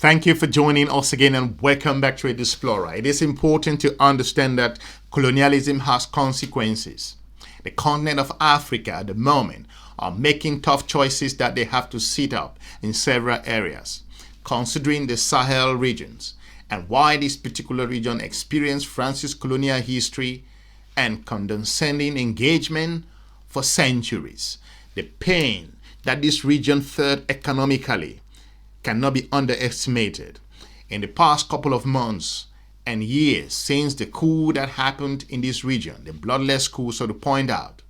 Thank you for joining us again and welcome back to Explorer. It is important to understand that colonialism has consequences. The continent of Africa at the moment are making tough choices that they have to sit up in several areas, considering the Sahel regions and why this particular region experienced France's colonial history and condescending engagement for centuries. The pain that this region felt economically cannot be underestimated. In the past couple of months and years since the coup that happened in this region, the bloodless coup, so to point out,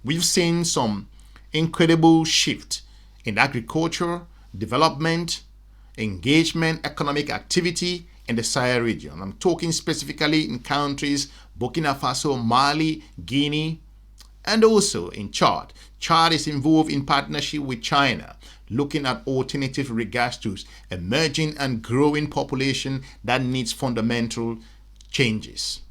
we've seen some incredible shift in agriculture, development, engagement, economic activity in the Sahel region. I'm talking specifically in countries Burkina Faso, Mali, Guinea, and also in Chad. Chad is involved in partnership with China, looking at alternative regards to emerging and growing population that needs fundamental changes.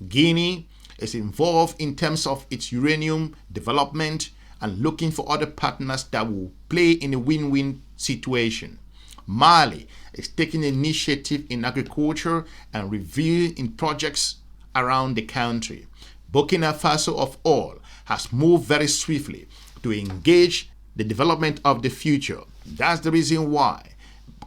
Guinea is involved in terms of its uranium development and looking for other partners that will play in a win-win situation. Mali is taking initiative in agriculture and revealing projects around the country. Burkina Faso, of all, has moved very swiftly to engage the development of the future. That's the reason why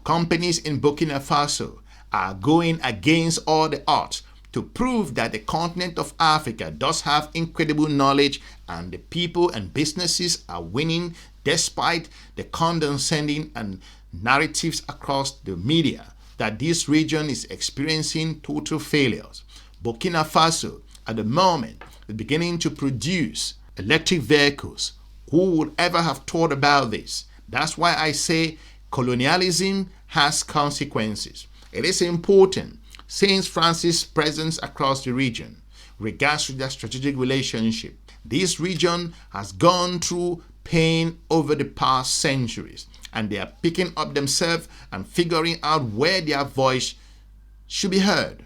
companies in Burkina Faso are going against all the odds to prove that the continent of Africa does have incredible knowledge and the people and businesses are winning despite the condescending and narratives across the media that this region is experiencing total failures. Burkina Faso at the moment is beginning to produce electric vehicles. Who would ever have thought about this? That's why I say colonialism has consequences. It is important since France's presence across the region, regards to their strategic relationship. This region has gone through pain over the past centuries, and they are picking up themselves and figuring out where their voice should be heard.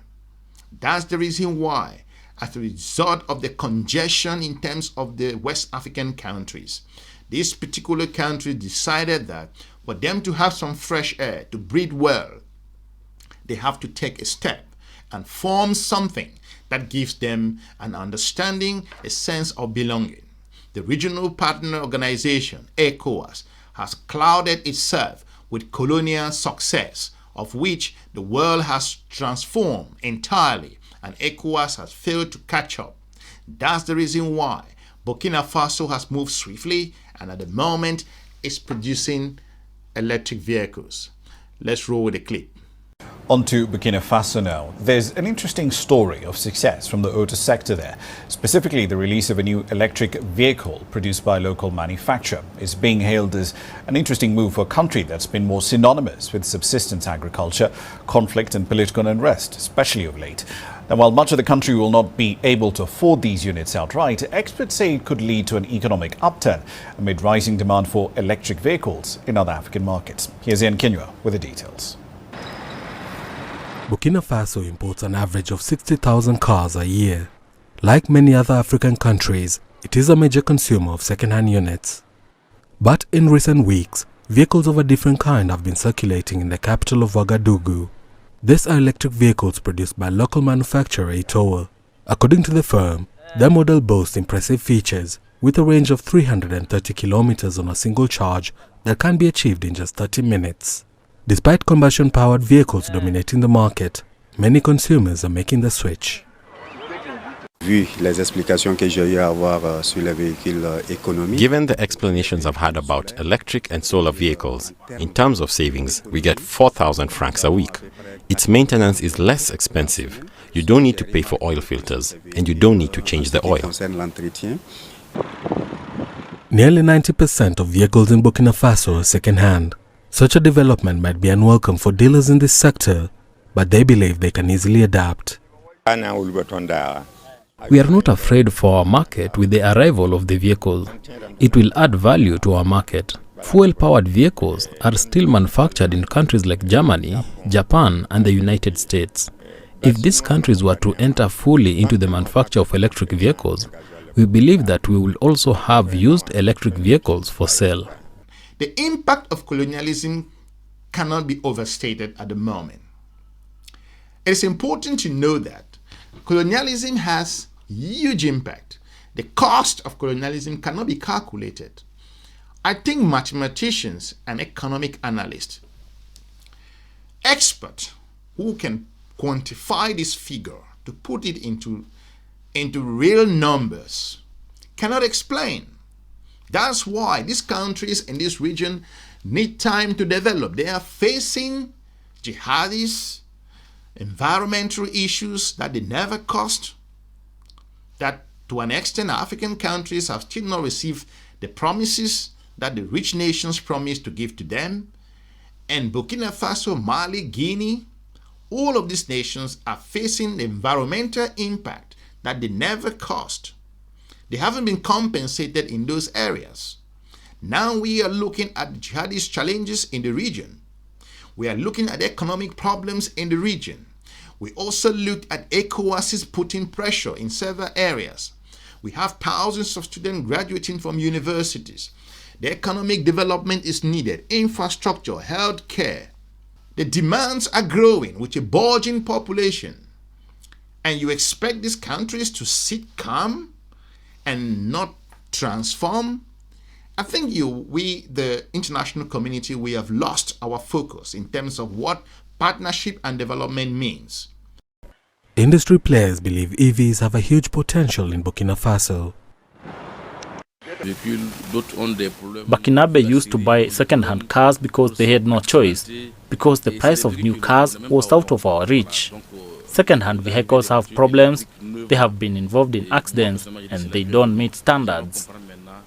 That's the reason why, as a result of the congestion in terms of the West African countries, this particular country decided that for them to have some fresh air, to breathe well, they have to take a step and form something that gives them an understanding, a sense of belonging. The regional partner organization, ECOWAS, has clouded itself with colonial success, of which the world has transformed entirely, and ECOWAS has failed to catch up. That's the reason why Burkina Faso has moved swiftly and at the moment is producing electric vehicles. Let's roll the clip. On to Burkina Faso now. There's an interesting story of success from the auto sector there. Specifically, the release of a new electric vehicle produced by a local manufacturer is being hailed as an interesting move for a country that's been more synonymous with subsistence agriculture, conflict and political unrest, especially of late. Now, while much of the country will not be able to afford these units outright, experts say it could lead to an economic upturn amid rising demand for electric vehicles in other African markets. Here's Ian Kinyua with the details. Burkina Faso imports an average of 60,000 cars a year. Like many other African countries, it is a major consumer of second-hand units. But in recent weeks, vehicles of a different kind have been circulating in the capital of Ouagadougou. These are electric vehicles produced by local manufacturer Etoa. According to the firm, their model boasts impressive features with a range of 330 kilometers on a single charge that can be achieved in just 30 minutes. Despite combustion-powered vehicles dominating the market, many consumers are making the switch. Given the explanations I've had about electric and solar vehicles, in terms of savings, we get 4,000 francs a week. Its maintenance is less expensive. You don't need to pay for oil filters, and you don't need to change the oil. Nearly 90% of vehicles in Burkina Faso are second-hand. Such a development might be unwelcome for dealers in this sector, but they believe they can easily adapt. We are not afraid for our market with the arrival of the vehicle. It will add value to our market. Fuel-powered vehicles are still manufactured in countries like Germany, Japan, and the United States. If these countries were to enter fully into the manufacture of electric vehicles, we believe that we will also have used electric vehicles for sale. The impact of colonialism cannot be overstated at the moment. It is important to know that colonialism has huge impact. The cost of colonialism cannot be calculated. I think mathematicians and economic analysts, experts who can quantify this figure to put it into real numbers cannot explain. That's why these countries in this region need time to develop. They are facing jihadists, environmental issues that they never caused, that to an extent African countries have still not received the promises that the rich nations promised to give to them. And Burkina Faso, Mali, Guinea, all of these nations are facing the environmental impact that they never caused. They haven't been compensated in those areas. Now we are looking at jihadist challenges in the region. We are looking at economic problems in the region. We also looked at ECOWAS putting pressure in several areas. We have thousands of students graduating from universities. The economic development is needed, infrastructure, healthcare. The demands are growing with a bulging population. And you expect these countries to sit calm and not transform? I think we, the international community, we have lost our focus in terms of what partnership and development means. Industry players believe EVs have a huge potential in Burkina Faso. Burkinabe used to buy second-hand cars because they had no choice, because the price of new cars was out of our reach. Second-hand vehicles have problems, they have been involved in accidents, and they don't meet standards.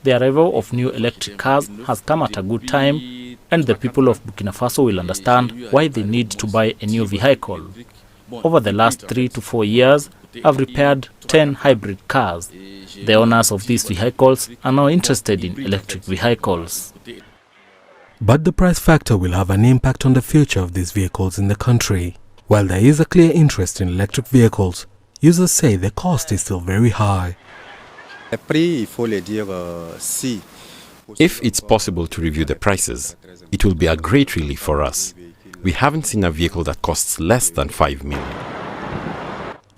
The arrival of new electric cars has come at a good time, and the people of Burkina Faso will understand why they need to buy a new vehicle. Over the last 3 to 4 years, I've repaired 10 hybrid cars. The owners of these vehicles are now interested in electric vehicles. But the price factor will have an impact on the future of these vehicles in the country. While there is a clear interest in electric vehicles, users say the cost is still very high. If it's possible to review the prices, it will be a great relief for us. We haven't seen a vehicle that costs less than 5 million.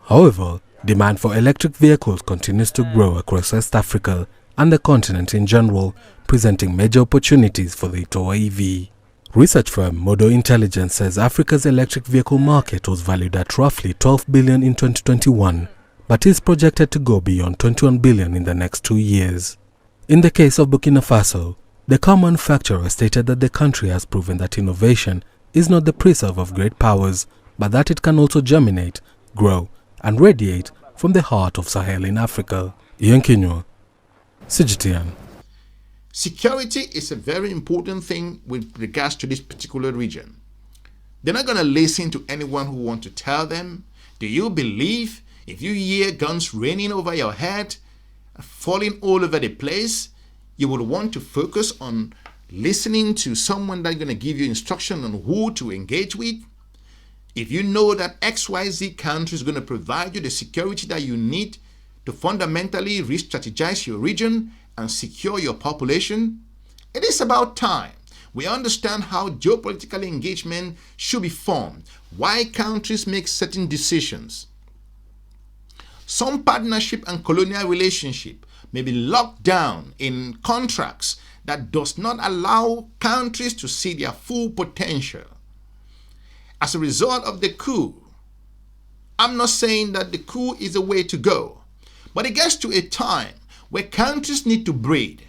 However, demand for electric vehicles continues to grow across West Africa and the continent in general, presenting major opportunities for the Itoa EV. Research firm Modo Intelligence says Africa's electric vehicle market was valued at roughly 12 billion in 2021, but is projected to go beyond 21 billion in the next 2 years. In the case of Burkina Faso, the car manufacturer stated that the country has proven that innovation is not the preserve of great powers, but that it can also germinate, grow, and radiate from the heart of Sahel in Africa. Ian Kinyo, CGTN. Security is a very important thing with regards to this particular region. They're not going to listen to anyone who wants to tell them. Do you believe if you hear guns raining over your head, falling all over the place, you would want to focus on listening to someone that's going to give you instruction on who to engage with? If you know that XYZ country is going to provide you the security that you need to fundamentally re-strategize your region and secure your population, it is about time we understand how geopolitical engagement should be formed, why countries make certain decisions. Some partnership and colonial relationship may be locked down in contracts that does not allow countries to see their full potential. As a result of the coup, I'm not saying that the coup is the way to go, but it gets to a time where countries need to breathe,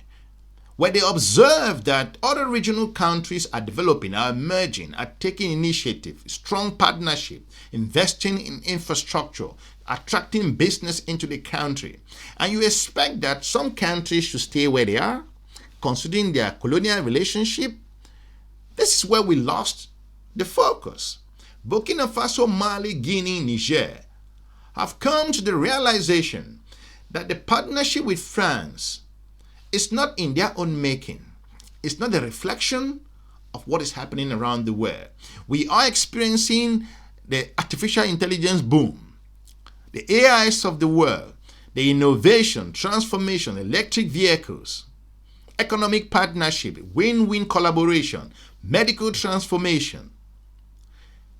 where they observe that other regional countries are developing, are emerging, are taking initiative, strong partnership, investing in infrastructure, attracting business into the country. And you expect that some countries should stay where they are, considering their colonial relationship. This is where we lost the focus. Burkina Faso, Mali, Guinea, Niger have come to the realization that the partnership with France is not in their own making. It's not a reflection of what is happening around the world. We are experiencing the artificial intelligence boom, the AIs of the world, the innovation, transformation, electric vehicles, economic partnership, win-win collaboration, medical transformation,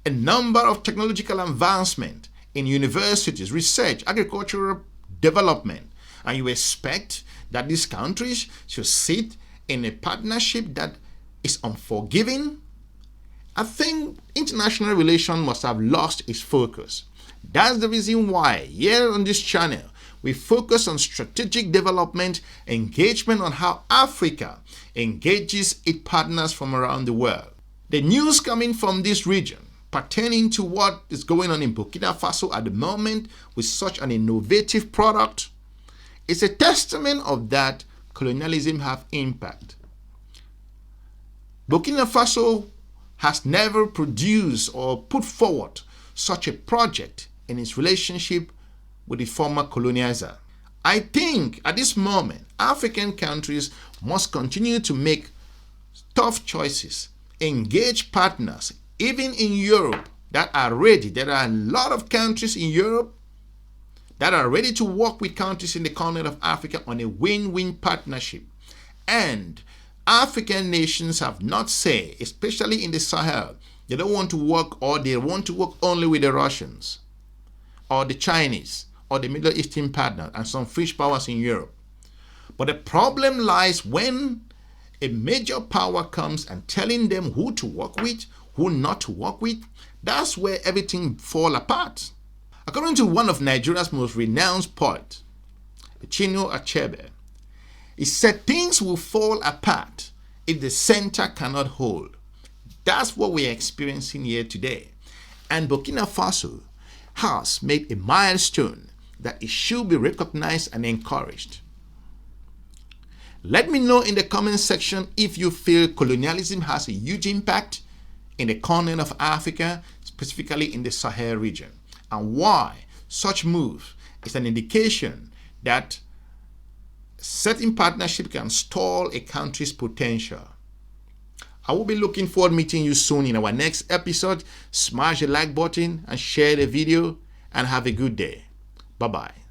a number of technological advancement in universities, research, agricultural development, and you expect that these countries should sit in a partnership that is unforgiving? I think international relations must have lost its focus. That's the reason why here on this channel we focus on strategic development, engagement on how Africa engages its partners from around the world. The news coming from this region pertaining to what is going on in Burkina Faso at the moment with such an innovative product is a testament of that colonialism have impact. Burkina Faso has never produced or put forward such a project in its relationship with the former colonizer. I think at this moment, African countries must continue to make tough choices, engage partners, even in Europe, that are ready. There are a lot of countries in Europe that are ready to work with countries in the continent of Africa on a win-win partnership. And African nations have not said, especially in the Sahel, they don't want to work, or they want to work only with the Russians or the Chinese or the Middle Eastern partners and some fish powers in Europe. But the problem lies when a major power comes and telling them who to work with, who not to work with. That's where everything falls apart. According to one of Nigeria's most renowned poets, Chinua Achebe, he said things will fall apart if the center cannot hold. That's what we are experiencing here today. And Burkina Faso has made a milestone that it should be recognized and encouraged. Let me know in the comment section if you feel colonialism has a huge impact in the continent of Africa, specifically in the Sahel region, and why such move is an indication that certain partnership can stall a country's potential. I will be looking forward to meeting you soon in our next episode. Smash the like button and share the video, and have a good day. Bye-bye.